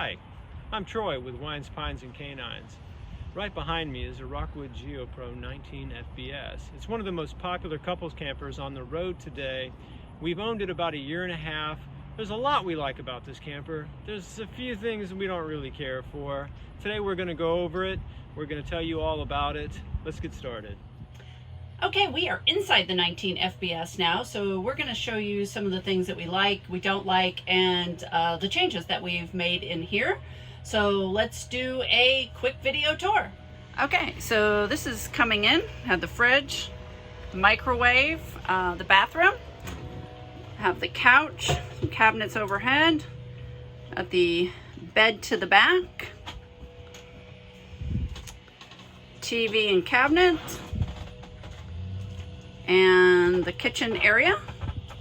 Hi, I'm Troy with Wines, Pines, and Canines. Right behind me is a Rockwood Geo Pro 19 FBS. It's one of the most popular couples campers on the road today. We've owned it about a year and a half. There's a lot we like about this camper. There's a few things we don't really care for. Today we're going to go over it. We're going to tell you all about it. Let's get started. Okay, we are inside the 19 FBS now, so we're going to show you some of the things that we like, we don't like, and the changes that we've made in here. So let's do a quick video tour. Okay, so this is coming in. Have the fridge, the microwave, the bathroom, have the couch, some cabinets overhead, at the bed to the back, TV and cabinet, and the kitchen area.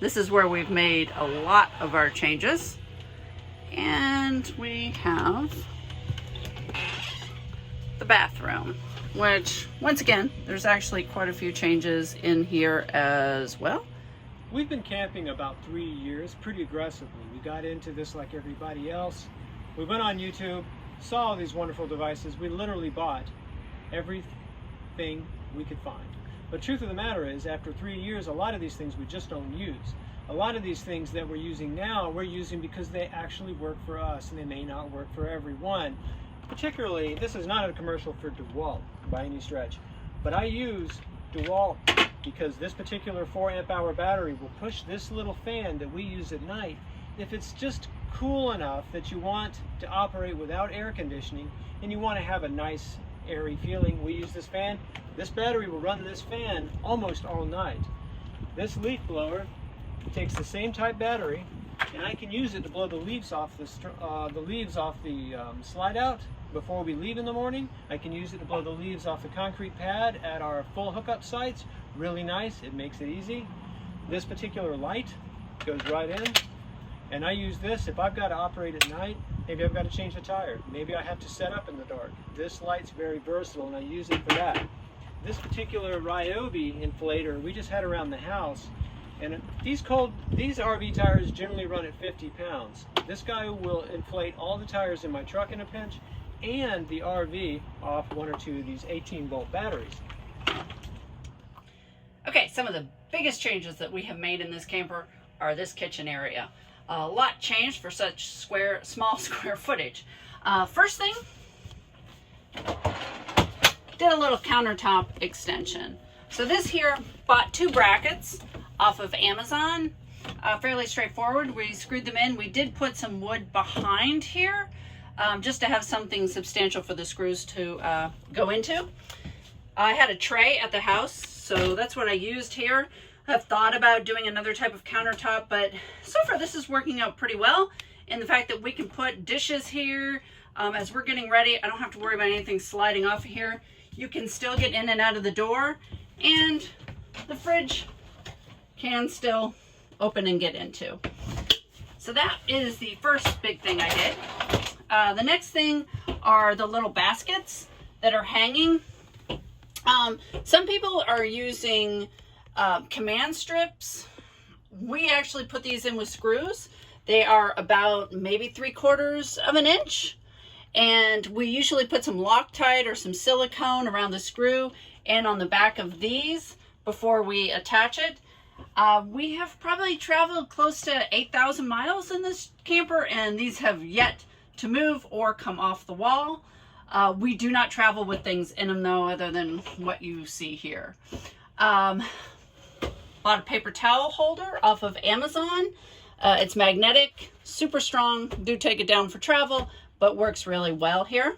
This is where we've made a lot of our changes. And we have the bathroom, which once again, there's actually quite a few changes in here as well. We've been camping about 3 years pretty aggressively. We got into this like everybody else. We went on YouTube, saw all these wonderful devices. We literally bought everything we could find. But truth of the matter is, after 3 years, a lot of these things we just don't use. A lot of these things that we're using now, we're using because they actually work for us, and they may not work for everyone. Particularly, this is not a commercial for DeWalt by any stretch, but I use DeWalt because this particular 4 amp hour battery will push this little fan that we use at night. If it's just cool enough that you want to operate without air conditioning and you want to have a nice airy feeling, we use this fan. This battery will run this fan almost all night. This leaf blower takes the same type battery, and I can use it to blow the leaves off the slide out before we leave in the morning. I can use it to blow the leaves off the concrete pad at our full hookup sites. Really nice. It makes it easy. This particular light goes right in, and I use this if I've got to operate at night. Maybe I've got to change the tire. Maybe I have to set up in the dark. This light's very versatile, and I use it for that. This particular Ryobi inflator we just had around the house, and these RV tires generally run at 50 pounds. This guy will inflate all the tires in my truck in a pinch and the RV off 1 or 2 of these 18-volt batteries. Okay, some of the biggest changes that we have made in this camper are this kitchen area. A lot changed for such small square footage. First thing, did a little countertop extension. So this here, bought 2 brackets off of Amazon. Fairly straightforward. We screwed them in. We did put some wood behind here just to have something substantial for the screws to go into. I had a tray at the house, so that's what I used here. I've thought about doing another type of countertop, but so far this is working out pretty well. And the fact that we can put dishes here as we're getting ready, I don't have to worry about anything sliding off of here. You can still get in and out of the door, and the fridge can still open and get into. So that is the first big thing I did. The next thing are the little baskets that are hanging. Some people are using command strips. We actually put these in with screws. They are about maybe 3/4 of an inch. And we usually put some Loctite or some silicone around the screw and on the back of these before we attach it. We have probably traveled close to 8,000 miles in this camper, and these have yet to move or come off the wall. We do not travel with things in them though, other than what you see here. Bought a paper towel holder off of Amazon. It's magnetic, super strong. Do take it down for travel, but works really well here.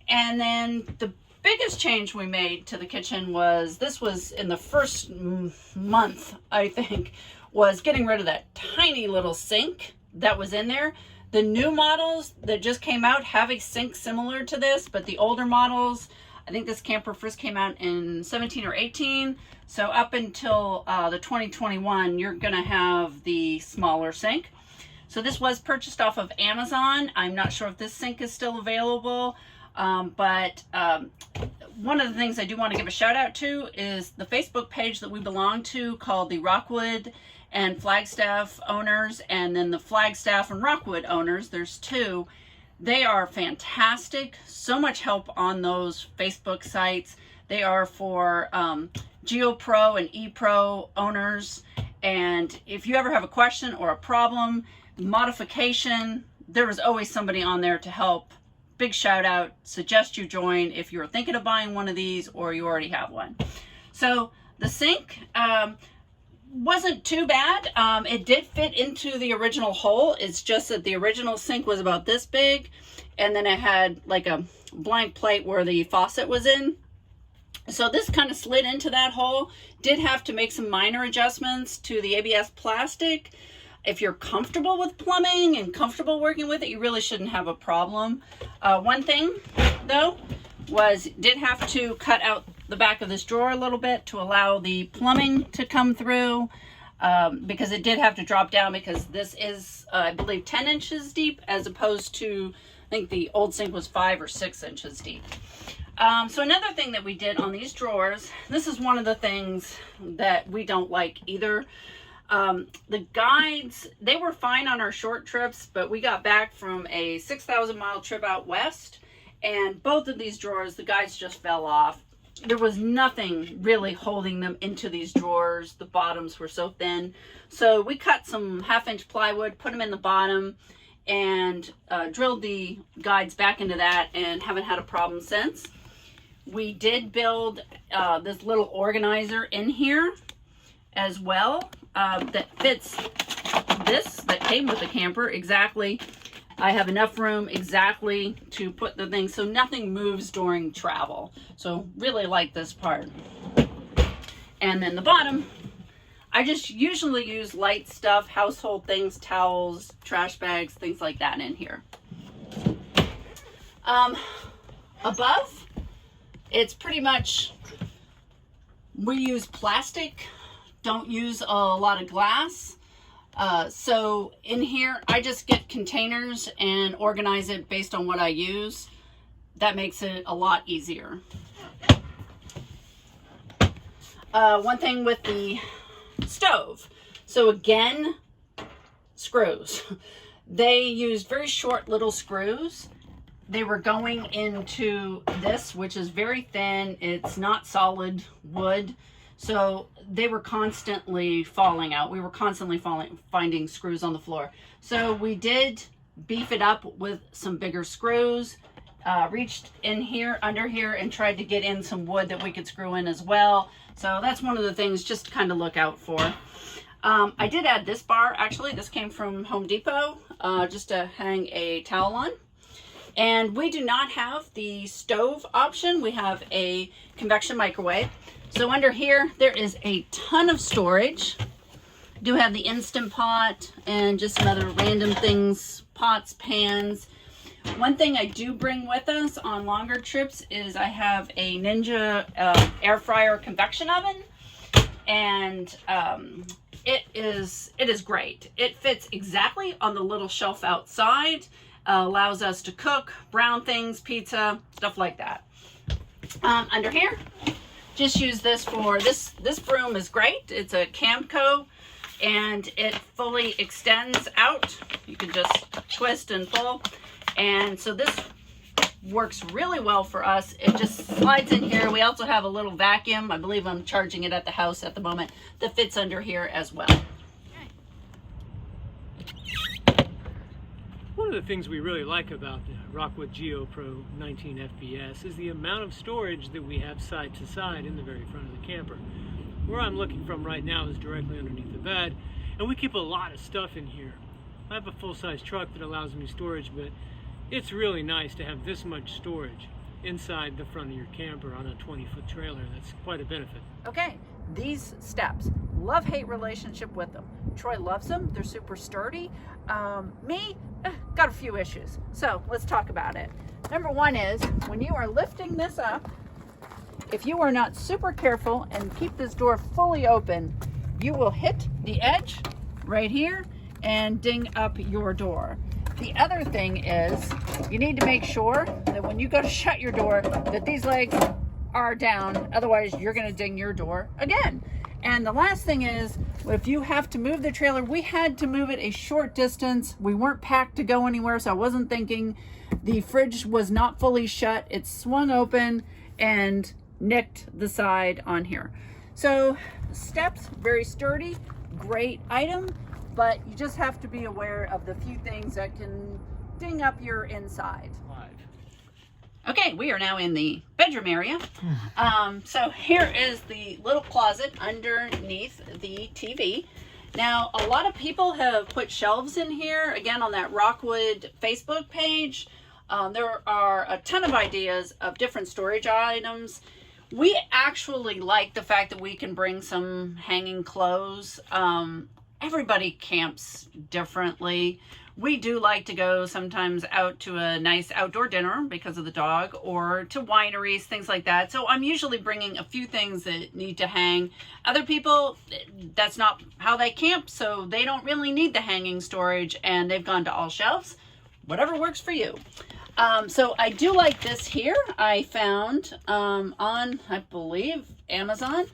And then the biggest change we made to the kitchen was, this was in the first month, I think, was getting rid of that tiny little sink that was in there. The new models that just came out have a sink similar to this, but the older models, I think this camper first came out in 17 or 18. So up until the 2021, you're gonna have the smaller sink. So this was purchased off of Amazon. I'm not sure if this sink is still available, but one of the things I do want to give a shout out to is the Facebook page that we belong to called the Rockwood and Flagstaff owners, and then the Flagstaff and Rockwood owners. There's two. They are fantastic. So much help on those Facebook sites. They are for Geo Pro and ePro owners. And if you ever have a question or a problem, modification, there is always somebody on there to help. Big shout out. Suggest you join if you're thinking of buying one of these or you already have one. So the sink wasn't too bad. It did fit into the original hole. It's just that the original sink was about this big, and then it had like a blank plate where the faucet was in. So this kind of slid into that hole. Did have to make some minor adjustments to the ABS plastic. If you're comfortable with plumbing and comfortable working with it, you really shouldn't have a problem. One thing though was did have to cut out the back of this drawer a little bit to allow the plumbing to come through, because it did have to drop down, because this is I believe 10 inches deep, as opposed to I think the old sink was 5 or 6 inches deep. So another thing that we did on these drawers, this is one of the things that we don't like either. The guides, they were fine on our short trips, but we got back from a 6,000 mile trip out west, and both of these drawers, the guides just fell off. There was nothing really holding them into these drawers. The bottoms were so thin. So we cut some 1/2-inch plywood, put them in the bottom, and drilled the guides back into that, and haven't had a problem since. We did build this little organizer in here as well, that fits this, that came with the camper exactly. I have enough room exactly to put the thing so nothing moves during travel. So really like this part. And then the bottom, I just usually use light stuff, household things, towels, trash bags, things like that in here. Above, it's pretty much, we use plastic, don't use a lot of glass. So in here, I just get containers and organize it based on what I use. That makes it a lot easier. One thing with the stove. So again, screws. They used very short little screws. They were going into this, which is very thin. It's not solid wood. So they were constantly falling out. We were constantly finding screws on the floor. So we did beef it up with some bigger screws, reached in here, under here, and tried to get in some wood that we could screw in as well. So that's one of the things just to kind of look out for. I did add this bar. Actually, this came from Home Depot, just to hang a towel on. And we do not have the stove option. We have a convection microwave. So under here, there is a ton of storage. Do have the Instant Pot and just some other random things, pots, pans. One thing I do bring with us on longer trips is I have a Ninja air fryer convection oven, and it is great. It fits exactly on the little shelf outside. Allows us to cook, brown things, pizza, stuff like that. Under here, just use this for this broom is great. It's a Camco, and it fully extends out. You can just twist and pull, and so this works really well for us. It just slides in here. We also have a little vacuum. I believe I'm charging it at the house at the moment, that fits under here as well. One of the things we really like about the Rockwood Geo Pro 19 FPS is the amount of storage that we have side to side in the very front of the camper. Where I'm looking from right now is directly underneath the bed, and we keep a lot of stuff in here. I have a full-size truck that allows me storage, but it's really nice to have this much storage inside the front of your camper on a 20-foot trailer. That's quite a benefit. Okay, these steps, love-hate relationship with them. Troy loves them. They're super sturdy. Me, got a few issues. So let's talk about it. Number one is when you are lifting this up, if you are not super careful and keep this door fully open, you will hit the edge right here and ding up your door. The other thing is you need to make sure that when you go to shut your door that these legs are down, otherwise you're going to ding your door again. And the last thing is, if you have to move the trailer, we had to move it a short distance. We weren't packed to go anywhere, so I wasn't thinking. The fridge was not fully shut. It swung open and nicked the side on here. So steps, very sturdy, great item, but you just have to be aware of the few things that can ding up your inside. Okay, we are now in the bedroom area. So here is the little closet underneath the TV. Now, a lot of people have put shelves in here, again, on that Rockwood Facebook page. There are a ton of ideas of different storage items. We actually like the fact that we can bring some hanging clothes. Everybody camps differently. We do like to go sometimes out to a nice outdoor dinner because of the dog, or to wineries, things like that. So I'm usually bringing a few things that need to hang. Other people, that's not how they camp, so they don't really need the hanging storage, and they've gone to all shelves. Whatever works for you. So I do like this here. I found on, I believe, Amazon.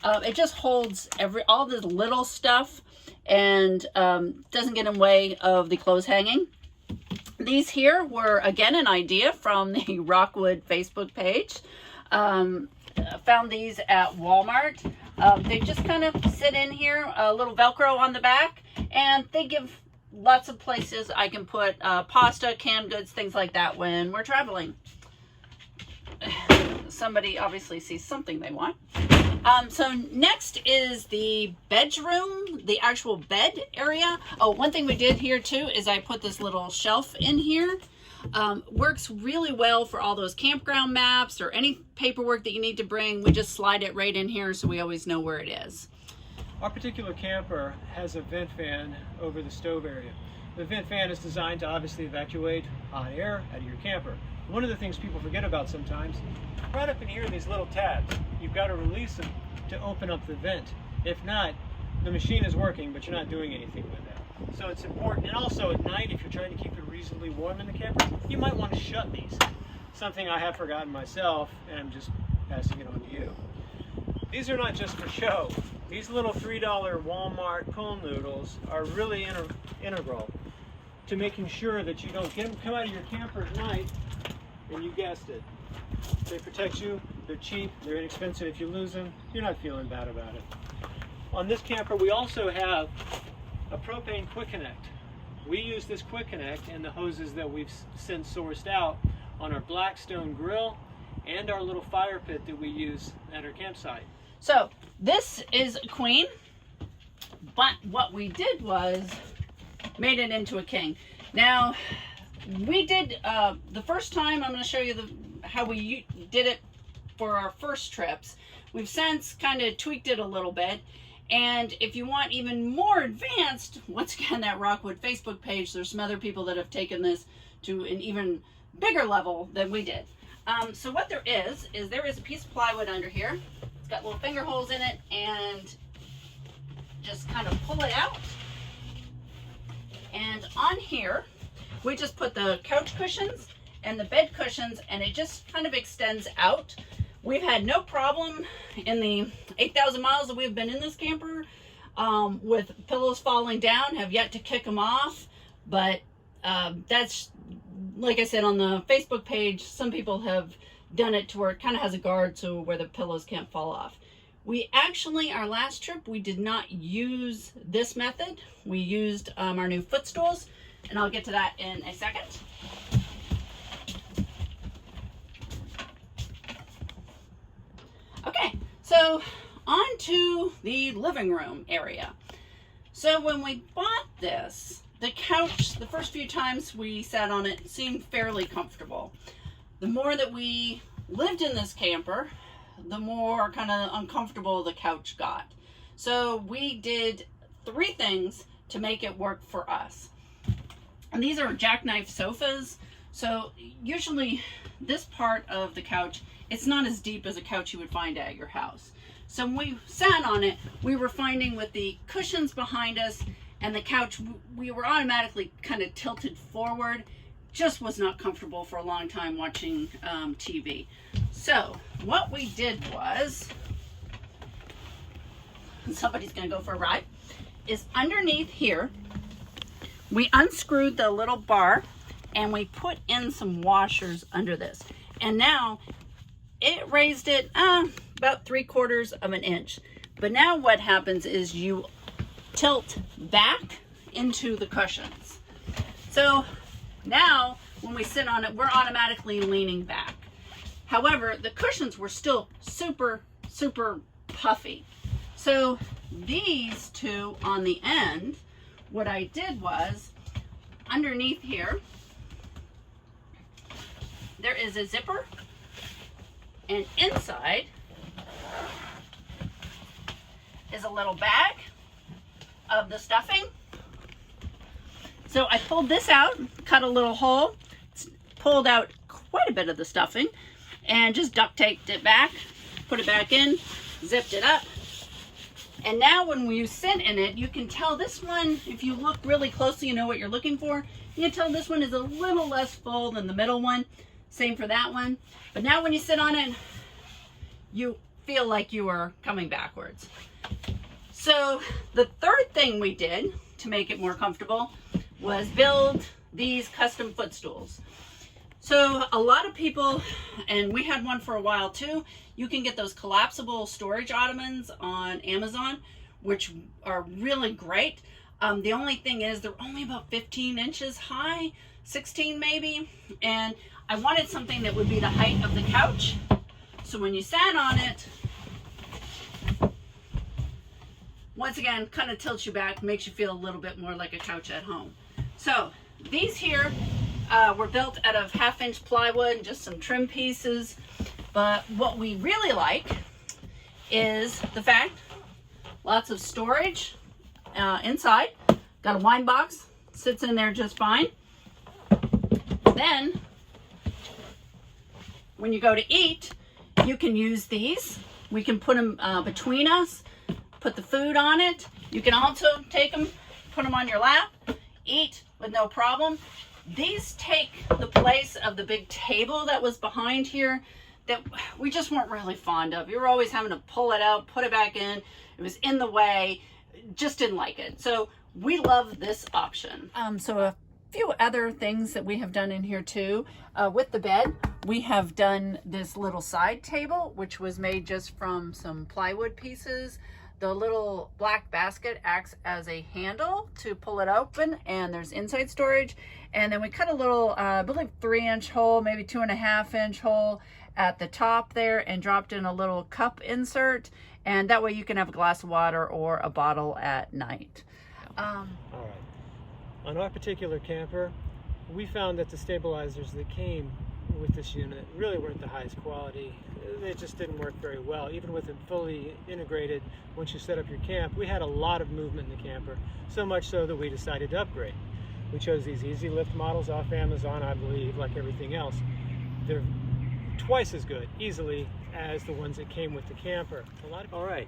It just holds all the little stuff and doesn't get in the way of the clothes hanging. These here were, again, an idea from the Rockwood Facebook page. Found these at Walmart. They just kind of sit in here, a little Velcro on the back, and they give lots of places I can put pasta, canned goods, things like that when we're traveling. Somebody obviously sees something they want. So next is the bedroom, the actual bed area. Oh, one thing we did here too is I put this little shelf in here. Works really well for all those campground maps or any paperwork that you need to bring. We just slide it right in here so we always know where it is. Our particular camper has a vent fan over the stove area. The vent fan is designed to obviously evacuate hot air out of your camper. One of the things people forget about sometimes, right up in here, these little tabs, you've got to release them to open up the vent. If not, the machine is working, but you're not doing anything with that. So it's important. And also at night, if you're trying to keep it reasonably warm in the camper, you might want to shut these. Something I have forgotten myself, and I'm just passing it on to you. These are not just for show. These little $3 Walmart pool noodles are really integral to making sure that you don't come out of your camper at night, and you guessed it. They protect you, they're cheap, they're inexpensive. If you lose them, you're not feeling bad about it. On this camper, we also have a propane quick connect. We use this quick connect and the hoses that we've since sourced out on our Blackstone grill and our little fire pit that we use at our campsite. So this is a queen, but what we did was made it into a king. Now, we did, the first time, I'm going to show you how we did it for our first trips. We've since kind of tweaked it a little bit. And if you want even more advanced, once again, that Rockwood Facebook page, there's some other people that have taken this to an even bigger level than we did. So what there is there is a piece of plywood under here. It's got little finger holes in it, and just kind of pull it out. And on here, we just put the couch cushions and the bed cushions, and it just kind of extends out. We've had no problem in the 8,000 miles that we've been in this camper with pillows falling down, have yet to kick them off. But that's, like I said, on the Facebook page, some people have done it to where it kind of has a guard so where the pillows can't fall off. We actually, our last trip, we did not use this method. We used our new footstools, and I'll get to that in a second. Okay, so on to the living room area. So when we bought this, the couch, the first few times we sat on it, seemed fairly comfortable. The more that we lived in this camper, the more kind of uncomfortable the couch got. So we did 3 things to make it work for us. And these are jackknife sofas. So usually this part of the couch, it's not as deep as a couch you would find at your house. So when we sat on it, we were finding with the cushions behind us and the couch, we were automatically kind of tilted forward. Just was not comfortable for a long time watching TV. So what we did was somebody's going to go for a ride, is underneath here, we unscrewed the little bar and we put in some washers under this. And now it raised it about 3/4 of an inch. But now what happens is you tilt back into the cushions. So now when we sit on it, we're automatically leaning back. However, the cushions were still super, super puffy. So these two on the end, what I did was underneath here, there is a zipper, and inside is a little bag of the stuffing. So I pulled this out, cut a little hole, pulled out quite a bit of the stuffing, and just duct taped it back, put it back in, zipped it up. And now when you sit in it, you can tell this one, if you look really closely, you know what you're looking for. You can tell this one is a little less full than the middle one. Same for that one. But now when you sit on it, you feel like you are coming backwards. So the third thing we did to make it more comfortable was build these custom footstools. So a lot of people, and we had one for a while too, you can get those collapsible storage ottomans on Amazon, which are really great. The only thing is they're only about 15 inches high, 16 maybe, and I wanted something that would be the height of the couch. So when you sat on it, once again, kind of tilts you back, makes you feel a little bit more like a couch at home. So these here were built out of 1/2-inch plywood and just some trim pieces. But what we really like is the fact, lots of storage inside. Got a wine box, sits in there just fine. Then, when you go to eat, you can use these. We can put them between us, put the food on it. You can also take them, put them on your lap, eat with no problem. These take the place of the big table that was behind here that we just weren't really fond of. You were always having to pull it out, put it back in. It was in the way, just didn't like it. So we love this option. So a few other things that we have done in here too. With the bed, we have done this little side table, which was made just from some plywood pieces. The little black basket acts as a handle to pull it open, and there's inside storage. And then we cut a little, I believe 3-inch hole, maybe 2.5-inch hole at the top there, and dropped in a little cup insert. And that way you can have a glass of water or a bottle at night. All right. On our particular camper, we found that the stabilizers that came with this unit really weren't the highest quality. They just didn't work very well. Even with it fully integrated, once you set up your camp, we had a lot of movement in the camper, so much so that we decided to upgrade. We chose these easy lift models off Amazon, I believe, like everything else. They're twice as good, easily, as the ones that came with the camper. All right.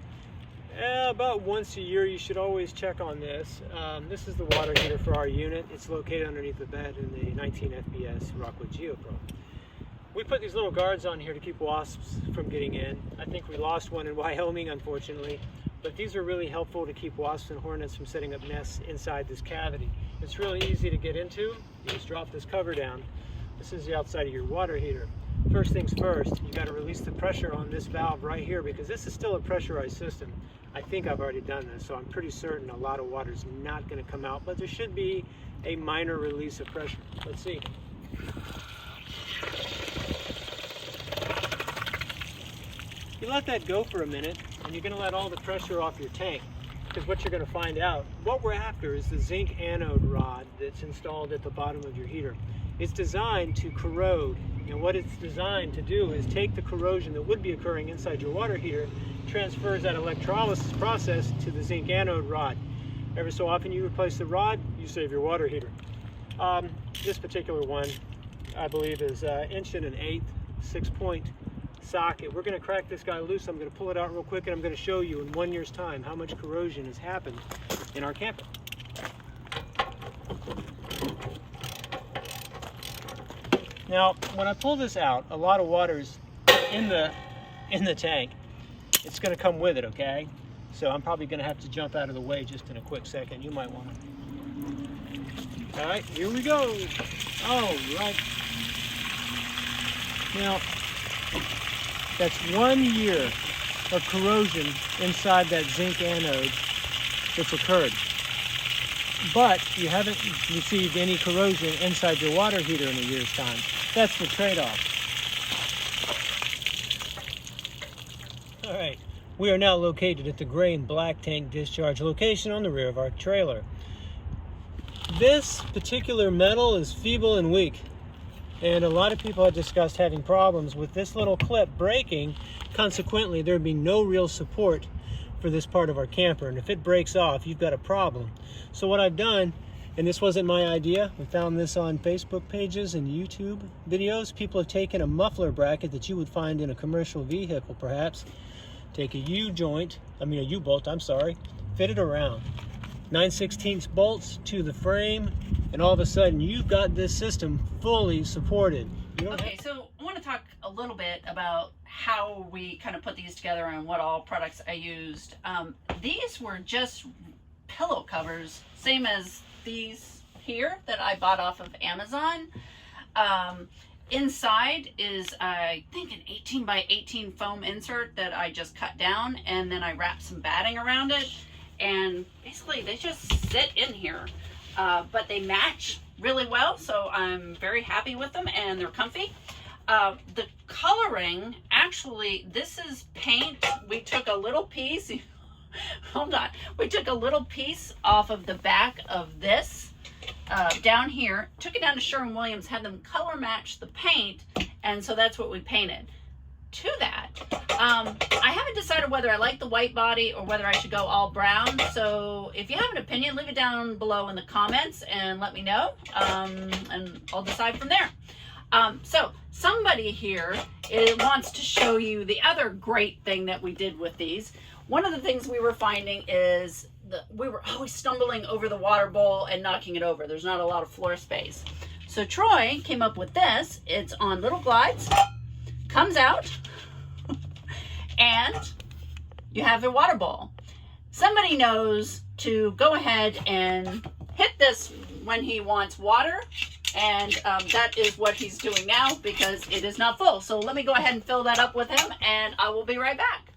About once a year, you should always check on this. This is the water heater for our unit. It's located underneath the bed in the 19 FPS Rockwood Geo Pro. We put these little guards on here to keep wasps from getting in. I think we lost one in Wyoming, unfortunately, but these are really helpful to keep wasps and hornets from setting up nests inside this cavity. It's really easy to get into. You just drop this cover down. This is the outside of your water heater. First things first, you got to release the pressure on this valve right here, because this is still a pressurized system. I think I've already done this, so I'm pretty certain a lot of water is not going to come out, but there should be a minor release of pressure. Let's see. You let that go for a minute, and you're going to let all the pressure off your tank, because what you're going to find out, what we're after is the zinc anode rod that's installed at the bottom of your heater. It's designed to corrode, and what it's designed to do is take the corrosion that would be occurring inside your water heater, transfers that electrolysis process to the zinc anode rod. Every so often you replace the rod, you save your water heater. This particular one, I believe, is 1 1/8" 6-point socket. We're going to crack this guy loose. I'm going to pull it out real quick, and I'm going to show you in 1 year's time how much corrosion has happened in our camper. Now, when I pull this out, a lot of water's in the tank. It's going to come with it, okay? So I'm probably going to have to jump out of the way just in a quick second. You might want to. All right, here we go. All right. Now, that's 1 year of corrosion inside that zinc anode that's occurred. But you haven't received any corrosion inside your water heater in a year's time. That's the trade-off. All right, we are now located at the gray and black tank discharge location on the rear of our trailer. This particular metal is feeble and weak, and a lot of people have discussed having problems with this little clip breaking. Consequently, there would be no real support for this part of our camper, and if it breaks off, you've got a problem. So what I've done, and this wasn't my idea, we found this on Facebook pages and YouTube videos. People have taken a muffler bracket that you would find in a commercial vehicle perhaps, take a U-bolt, fit it around, 9/16 bolts to the frame, and all of a sudden you've got this system fully supported. Okay, so I want to talk a little bit about how we kind of put these together and what all products I used. These were just pillow covers, same as these here that I bought off of Amazon. Inside is, I think, an 18 by 18 foam insert that I just cut down, and then I wrapped some batting around it, and basically they just sit in here. But they match really well, so I'm very happy with them, and they're comfy. The coloring, actually, this is paint. We took a little piece, hold on, we took a little piece off of the back of this down here, took it down to Sherwin-Williams, had them color match the paint, and so that's what we painted. To that, I haven't decided whether I like the white body or whether I should go all brown. So if you have an opinion, leave it down below in the comments and let me know, and I'll decide from there. So somebody here wants to show you the other great thing that we did with these. One of the things we were finding is that we were always stumbling over the water bowl and knocking it over. There's not a lot of floor space. So Troy came up with this. It's on little glides, comes out, and you have your water bowl. Somebody knows to go ahead and hit this when he wants water, and that is what he's doing now because it is not full. So let me go ahead and fill that up with him, and I will be right back.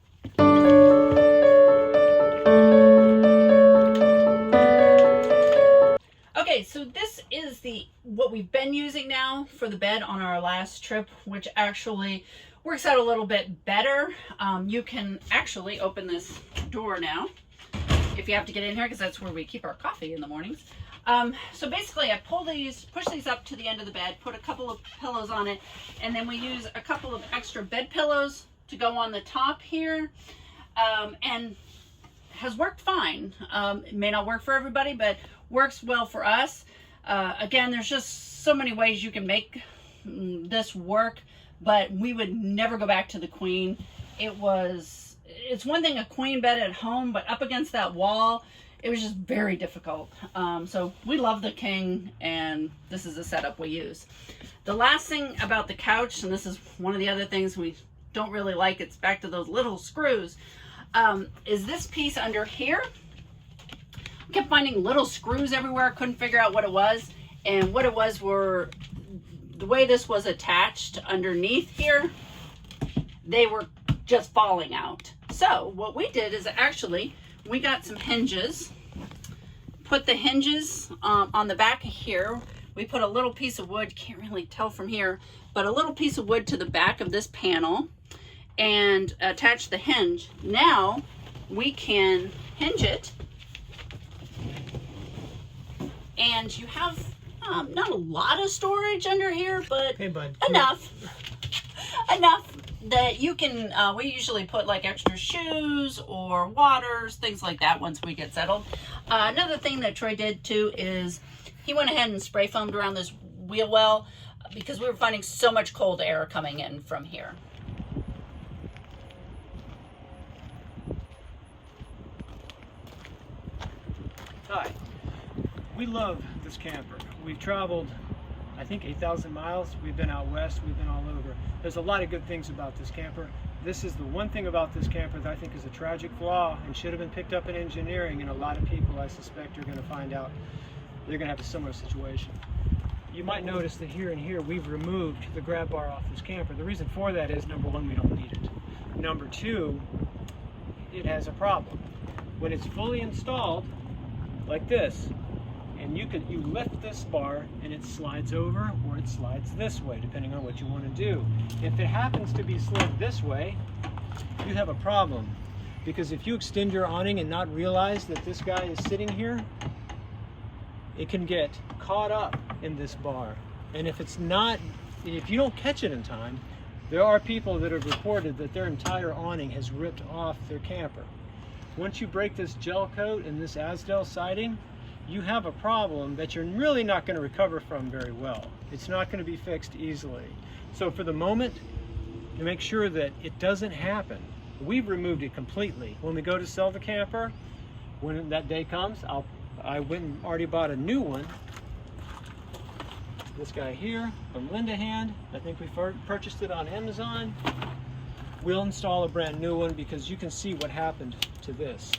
Okay, so this is what we've been using now for the bed on our last trip, which actually works out a little bit better. You can actually open this door now if you have to get in here, because that's where we keep our coffee in the mornings. So basically I push these up to the end of the bed, put a couple of pillows on it, and then we use a couple of extra bed pillows to go on the top here, and has worked fine. It may not work for everybody, but works well for us. Again, there's just so many ways you can make this work, but we would never go back to the queen. It's one thing, a queen bed at home, but up against that wall, it was just very difficult. So we love the king, and this is the setup we use. The last thing about the couch, and this is one of the other things we don't really like, it's back to those little screws, is this piece under here. I kept finding little screws everywhere. Couldn't figure out what it was, and what it was were the way this was attached underneath here, they were just falling out. So what we did is actually we got some hinges, put the hinges on the back of here. We put a little piece of wood, can't really tell from here, but a little piece of wood to the back of this panel and attach the hinge. Now we can hinge it, and you have not a lot of storage under here, but hey, bud, enough that you can, we usually put like extra shoes or waters, things like that once we get settled. Another thing that Troy did too is he went ahead and spray foamed around this wheel well because we were finding so much cold air coming in from here. Hi, we love this camper. We've traveled, I think, 8,000 miles. We've been out west, we've been all over. There's a lot of good things about this camper. This is the one thing about this camper that I think is a tragic flaw and should have been picked up in engineering, and a lot of people, I suspect, are going to find out they're going to have a similar situation. You might notice that here and here we've removed the grab bar off this camper. The reason for that is, number one, we don't need it. Number two, it has a problem. When it's fully installed, like this, and you lift this bar and it slides over or it slides this way, depending on what you want to do. If it happens to be slid this way, you have a problem, because if you extend your awning and not realize that this guy is sitting here, it can get caught up in this bar. And if you don't catch it in time, there are people that have reported that their entire awning has ripped off their camper. Once you break this gel coat and this Asdel siding, you have a problem that you're really not going to recover from very well. It's not going to be fixed easily. So for the moment, to make sure that it doesn't happen, we've removed it completely. When we go to sell the camper, when that day comes, I went and already bought a new one. This guy here from Linda Hand. I think we purchased it on Amazon. We'll install a brand new one, because you can see what happened to this.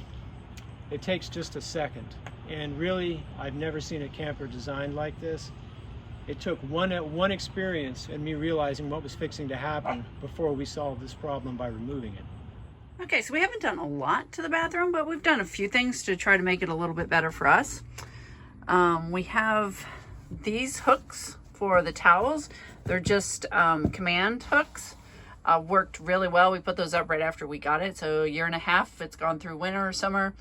It takes just a second. And really, I've never seen a camper designed like this. It took one experience and me realizing what was fixing to happen before we solved this problem by removing it. Okay, so we haven't done a lot to the bathroom, but we've done a few things to try to make it a little bit better for us. We have these hooks for the towels. They're just command hooks. Worked really well. We put those up right after we got it. So 1.5 years, it's gone through winter or summer.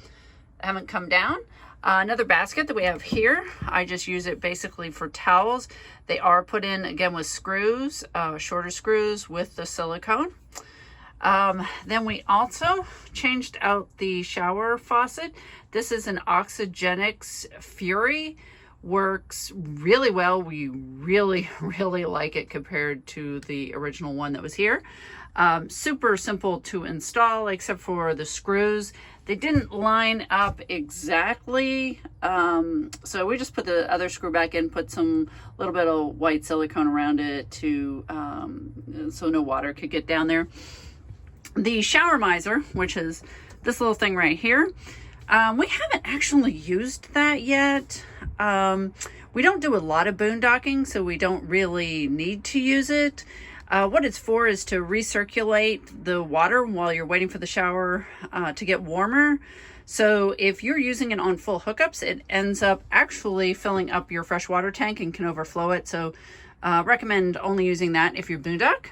Haven't come down. Another basket that we have here, I just use it basically for towels. They are put in again with screws, shorter screws with the silicone. Then we also changed out the shower faucet. This is an Oxygenics Fury. Works really well. We really like it compared to the original one that was here. Super simple to install except for the screws. They didn't line up exactly, so we just put the other screw back in, put some little bit of white silicone around it to so no water could get down there. The shower miser, which is this little thing right here, we haven't actually used that yet. We don't do a lot of boondocking, so we don't really need to use it. What it's for is to recirculate the water while you're waiting for the shower to get warmer. So if you're using it on full hookups, it ends up actually filling up your freshwater tank and can overflow it. So recommend only using that if you're boondock.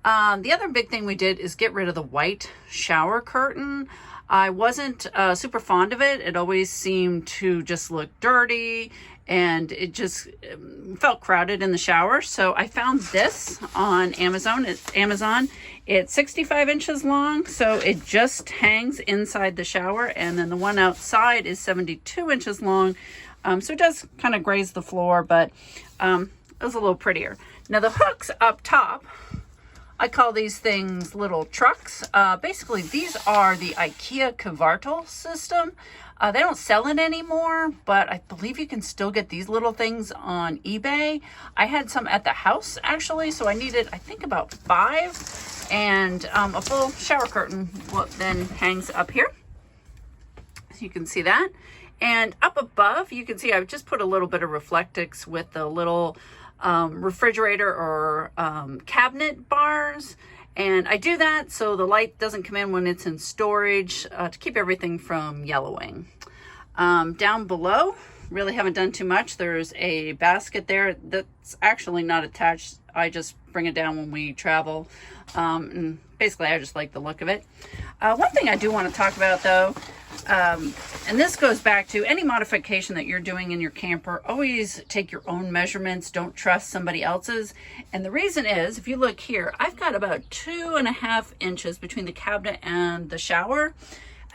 The other big thing we did is get rid of the white shower curtain. I wasn't super fond of it. It always seemed to just look dirty, and it just felt crowded in the shower. So I found this on Amazon. It's 65 inches long, so it just hangs inside the shower, and then the one outside is 72 inches long. So it does kind of graze the floor, but it was a little prettier. Now the hooks up top, I call these things little trucks. Basically, these are the IKEA Kvartal system. They don't sell it anymore, but I believe you can still get these little things on eBay. I had some at the house, actually, so I needed, I think, about 5. And a full shower curtain then hangs up here. So you can see that. And up above, you can see I've just put a little bit of Reflectix with the little refrigerator or cabinet bars, and I do that so the light doesn't come in when it's in storage, to keep everything from yellowing. Down below, really haven't done too much. There's a basket there that's actually not attached. I just bring it down when we travel, and basically I just like the look of it. One thing I do want to talk about though, and this goes back to any modification that you're doing in your camper, always take your own measurements. Don't trust somebody else's. And the reason is, if you look here, I've got about 2.5 inches between the cabinet and the shower.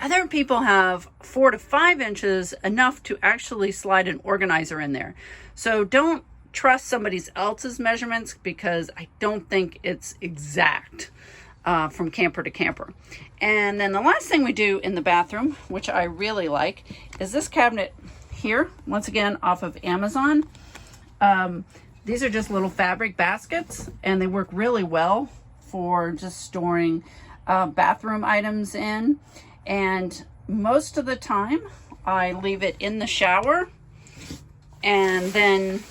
Other people have 4 to 5 inches, enough to actually slide an organizer in there. So don't trust somebody else's measurements, because I don't think it's exact from camper to camper. And then the last thing we do in the bathroom, which I really like, is this cabinet here, once again off of Amazon. These are just little fabric baskets, and they work really well for just storing bathroom items in. And most of the time I leave it in the shower, and then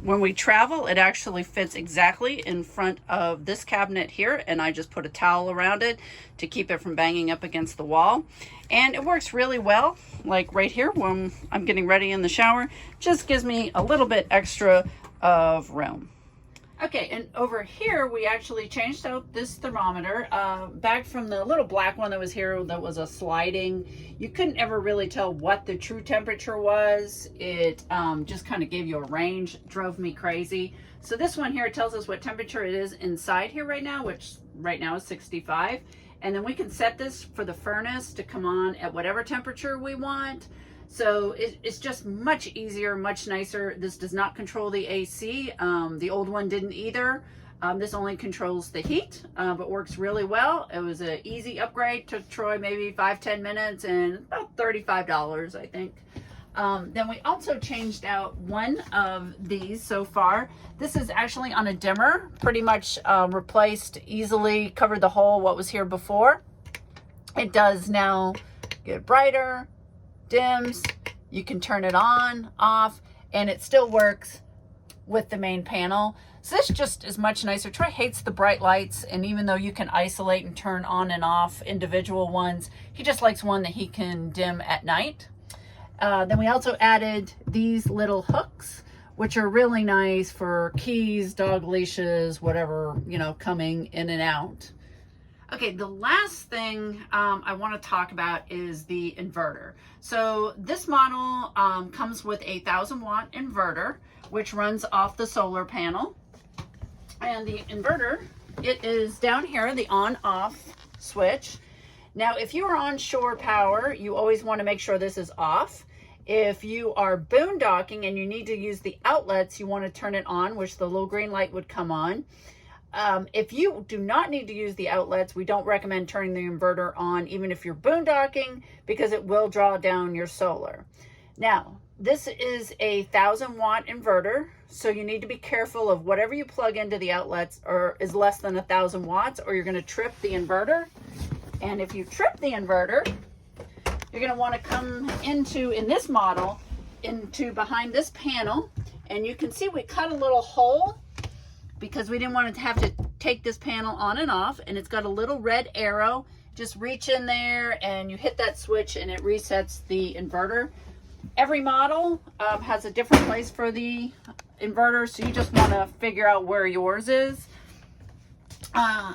when we travel, it actually fits exactly in front of this cabinet here, and I just put a towel around it to keep it from banging up against the wall. And it works really well, like right here when I'm getting ready in the shower. Just gives me a little bit extra of room. Okay, and over here we actually changed out this thermometer back from the little black one that was here that was a sliding. You couldn't ever really tell what the true temperature was. It just kind of gave you a range, drove me crazy. So this one here tells us what temperature it is inside here right now, which right now is 65. And then we can set this for the furnace to come on at whatever temperature we want. So it's just much easier, much nicer. This does not control the AC. The old one didn't either. This only controls the heat, but works really well. It was an easy upgrade. Took Troy maybe 5-10 minutes and about $35, I think. Then we also changed out one of these so far. This is actually on a dimmer, pretty much replaced easily, covered the hole what was here before. It does now get brighter, dims, you can turn it on, off, and it still works with the main panel. So this just is much nicer. Troy hates the bright lights, and even though you can isolate and turn on and off individual ones, he just likes one that he can dim at night. Then we also added these little hooks, which are really nice for keys, dog leashes, whatever, you know, coming in and out. Okay, the last thing I want to talk about is the inverter. So this model comes with a 1,000-watt inverter, which runs off the solar panel. And the inverter, it is down here, the on-off switch. Now, if you are on shore power, you always want to make sure this is off. If you are boondocking and you need to use the outlets, you want to turn it on, which the little green light would come on. If you do not need to use the outlets, we don't recommend turning the inverter on, even if you're boondocking, because it will draw down your solar. Now, this is a 1,000-watt inverter, so you need to be careful of whatever you plug into the outlets or is less than 1,000 watts, or you're going to trip the inverter. And if you trip the inverter, you're going to want to come into, in this model, into behind this panel, and you can see we cut a little hole because we didn't want to have to take this panel on and off, and it's got a little red arrow. Just reach in there and you hit that switch and it resets the inverter. Every model has a different place for the inverter, so you just want to figure out where yours is.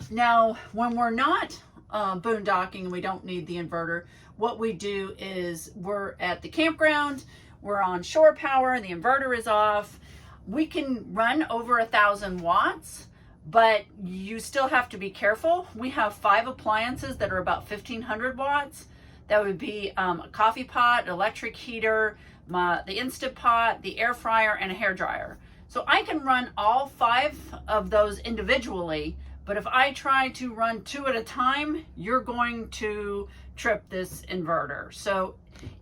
Now, when we're not boondocking and we don't need the inverter, what we do is we're at the campground, we're on shore power, the inverter is off. We can run over 1,000 watts, but you still have to be careful. We have 5 appliances that are about 1,500 watts. That would be a coffee pot, electric heater, the Instant Pot, the air fryer, and a hair dryer. So I can run all 5 of those individually, but if I try to run 2 at a time, you're going to trip this inverter. So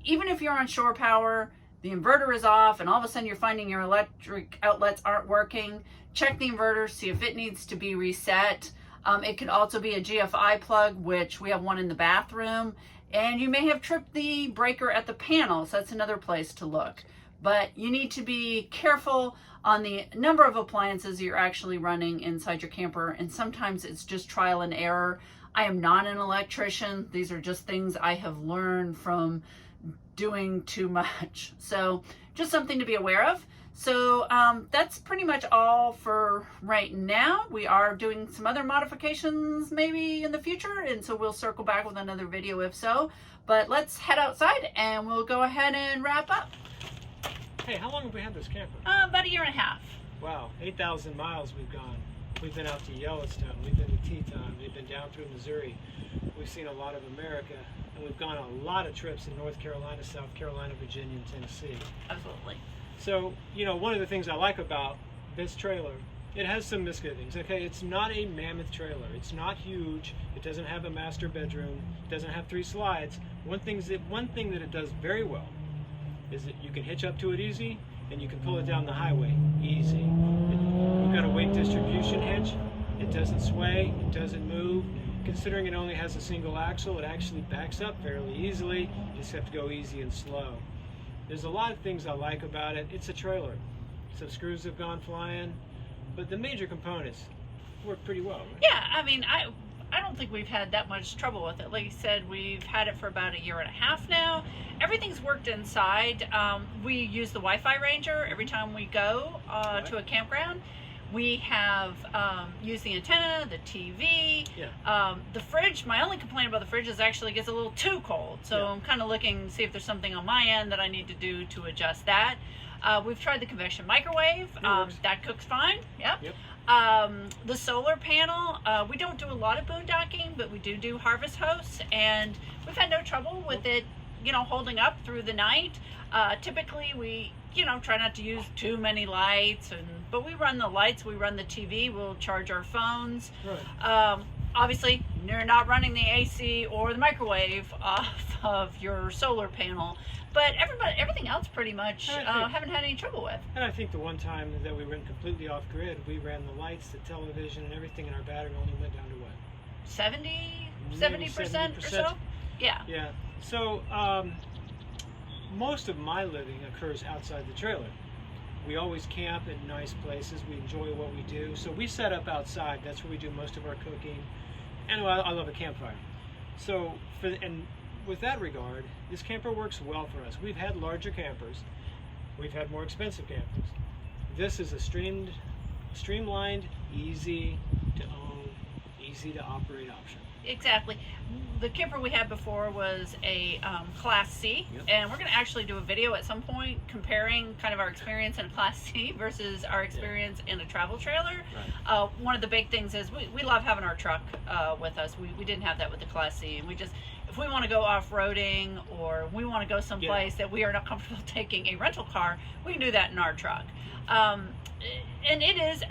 even if you're on shore power, the inverter is off, and all of a sudden you're finding your electric outlets aren't working, check the inverter, see if it needs to be reset. It could also be a GFI plug, which we have one in the bathroom, and you may have tripped the breaker at the panel, so that's another place to look. But you need to be careful on the number of appliances you're actually running inside your camper, and sometimes it's just trial and error. I am not an electrician. These are just things I have learned from doing too much. So just something to be aware of. So that's pretty much all for right now. We are doing some other modifications maybe in the future, and so we'll circle back with another video if so. But let's head outside and we'll go ahead and wrap up. Hey, how long have we had this camper? About 1.5 years. Wow, 8,000 miles we've gone. We've been out to Yellowstone, we've been to Teton, we've been down through Missouri. We've seen a lot of America, and we've gone on a lot of trips in North Carolina, South Carolina, Virginia, and Tennessee. Absolutely. So, you know, one of the things I like about this trailer, it has some misgivings. Okay, it's not a mammoth trailer. It's not huge. It doesn't have a master bedroom. It doesn't have 3 slides. One thing that it does very well is that you can hitch up to it easy, and you can pull it down the highway easy. We've got a weight distribution hitch. It doesn't sway. It doesn't move. considering it only has a single axle, it actually backs up fairly easily. You just have to go easy and slow. There's a lot of things I like about it. It's a trailer. Some screws have gone flying, but the major components work pretty well. Right? Yeah, I mean, I don't think we've had that much trouble with it. Like you said, we've had it for about 1.5 years now. Everything's worked inside. We use the Wi-Fi Ranger every time we go to a campground. We have used the antenna, the TV, the fridge. My only complaint about the fridge is actually it gets a little too cold. So I'm kind of looking to see if there's something on my end that I need to do to adjust that. We've tried the convection microwave. That cooks fine. Yep. The solar panel, we don't do a lot of boondocking, but we do harvest hosts, and we've had no trouble with it, holding up through the night. Typically we, try not to use too many lights, but we run the lights, we run the TV, we'll charge our phones. Right. Obviously, you're not running the AC or the microwave off of your solar panel, but everything else pretty much haven't had any trouble with. And I think the one time that we went completely off grid, we ran the lights, the television, and everything, and our battery only went down to what? 70% or so? Yeah. Yeah. So most of my living occurs outside the trailer. We always camp in nice places. We enjoy what we do. So we set up outside. That's where we do most of our cooking. And I love a campfire. So with that regard, this camper works well for us. We've had larger campers. We've had more expensive campers. This is a streamlined, easy to own, easy to operate option. Exactly. The camper we had before was a Class C, and we're going to actually do a video at some point comparing kind of our experience in a Class C versus our experience in a travel trailer. Right. One of the big things is we love having our truck with us. We didn't have that with the Class C, and if we want to go off-roading or we want to go someplace that we are not comfortable taking a rental car, we can do that in our truck. And it is,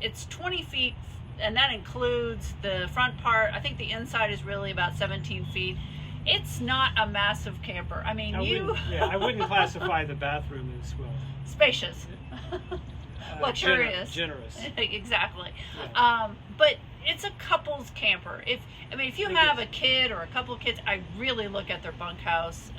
it's 20 feet, and that includes the front part. I think the inside is really about 17 feet. It's not a massive camper. I wouldn't classify the bathroom as well. Spacious. Luxurious. Generous. Exactly. Yeah. But it's a couple's camper. If you have a kid or a couple of kids, I really look at their bunkhouse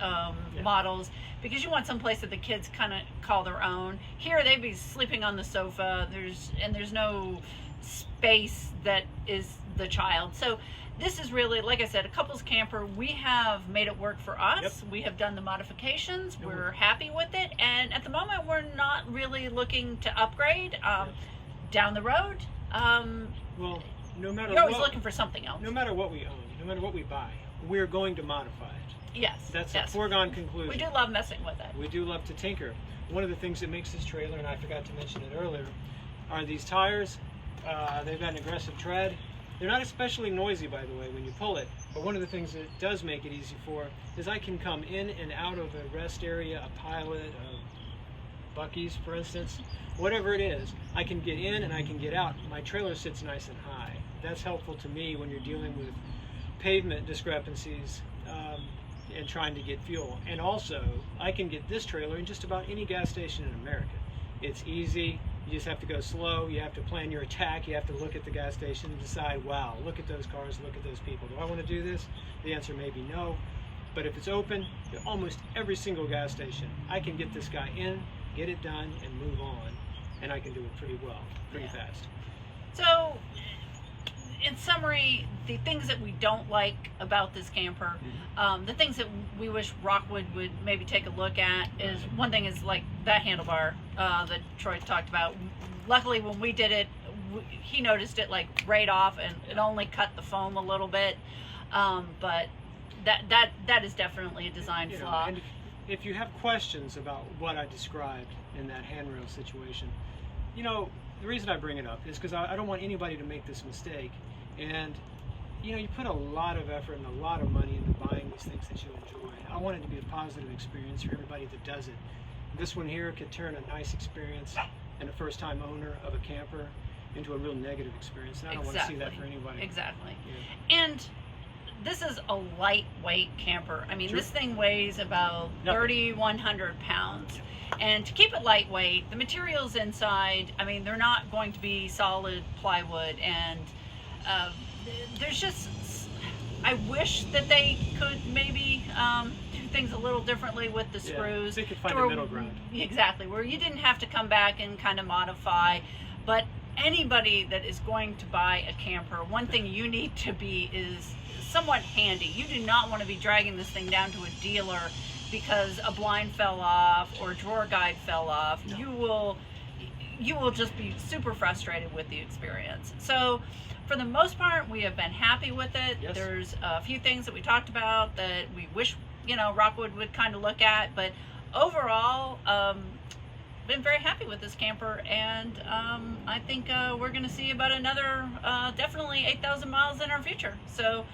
models, because you want some place that the kids kind of call their own. Here they'd be sleeping on the sofa. There's no space that is the child. So this is really, like I said, a couple's camper. We have made it work for us. Yep. We have done the modifications. We're happy with it, and at the moment we're not really looking to upgrade. Down the road, well, no matter you're always looking for something else. No matter what we own, no matter what we buy, we're going to modify it. Yes. That's a foregone conclusion. We do love messing with it. We do love to tinker. One of the things that makes this trailer, and I forgot to mention it earlier, are these tires. They've got an aggressive tread. They're not especially noisy, by the way, when you pull it, but one of the things that does make it easy for is I can come in and out of a rest area, a pilot, a Buc-ee's, for instance, whatever it is. I can get in and I can get out. My trailer sits nice and high. That's helpful to me when you're dealing with pavement discrepancies and trying to get fuel. And also, I can get this trailer in just about any gas station in America. It's easy. You just have to go slow. You have to plan your attack. You have to look at the gas station and decide, wow, look at those cars, look at those people. Do I want to do this? The answer may be no. But if it's open, at almost every single gas station, I can get this guy in, get it done, and move on. And I can do it pretty well, pretty fast. So, in summary, the things that we don't like about this camper, the things that we wish Rockwood would maybe take a look at is, one thing is like that handlebar that Troy talked about. Luckily, when we did it, he noticed it like right off, and it only cut the foam a little bit. But that is definitely a design flaw. And if you have questions about what I described in that handrail situation, the reason I bring it up is because I don't want anybody to make this mistake. And you put a lot of effort and a lot of money into buying these things that you enjoy. I want it to be a positive experience for everybody that does it. This one here could turn a nice experience and a first-time owner of a camper into a real negative experience. And I don't want to see that for anybody. Exactly. Yeah. And this is a lightweight camper. This thing weighs about 3,100 pounds. And to keep it lightweight, the materials inside, they're not going to be solid plywood, and there's just I wish that they could maybe do things a little differently with the screws. They could find a middle ground. Exactly, where you didn't have to come back and kind of modify. But anybody that is going to buy a camper, one thing you need to be is somewhat handy. You do not want to be dragging this thing down to a dealer because a blind fell off or a drawer guide fell off. No. You will just be super frustrated with the experience. So for the most part, we have been happy with it. Yes. There's a few things that we talked about that we wish, you know, Rockwood would kind of look at, but overall, been very happy with this camper, and I think we're going to see about another definitely 8,000 miles in our future. So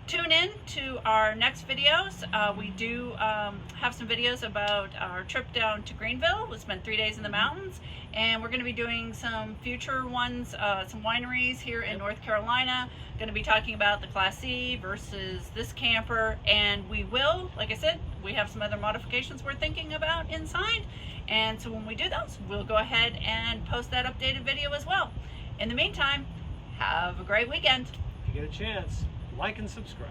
tune in to our next videos. We do have some videos about our trip down to Greenville. We'll spend 3 days in the mountains, and we're going to be doing some future ones, some wineries here in North Carolina. Going to be talking about the Class C versus this camper, and we will, like I said, we have some other modifications we're thinking about inside, and so when we do those, we'll go ahead and post that updated video as well. In the meantime, have a great weekend. If you get a chance, like and subscribe.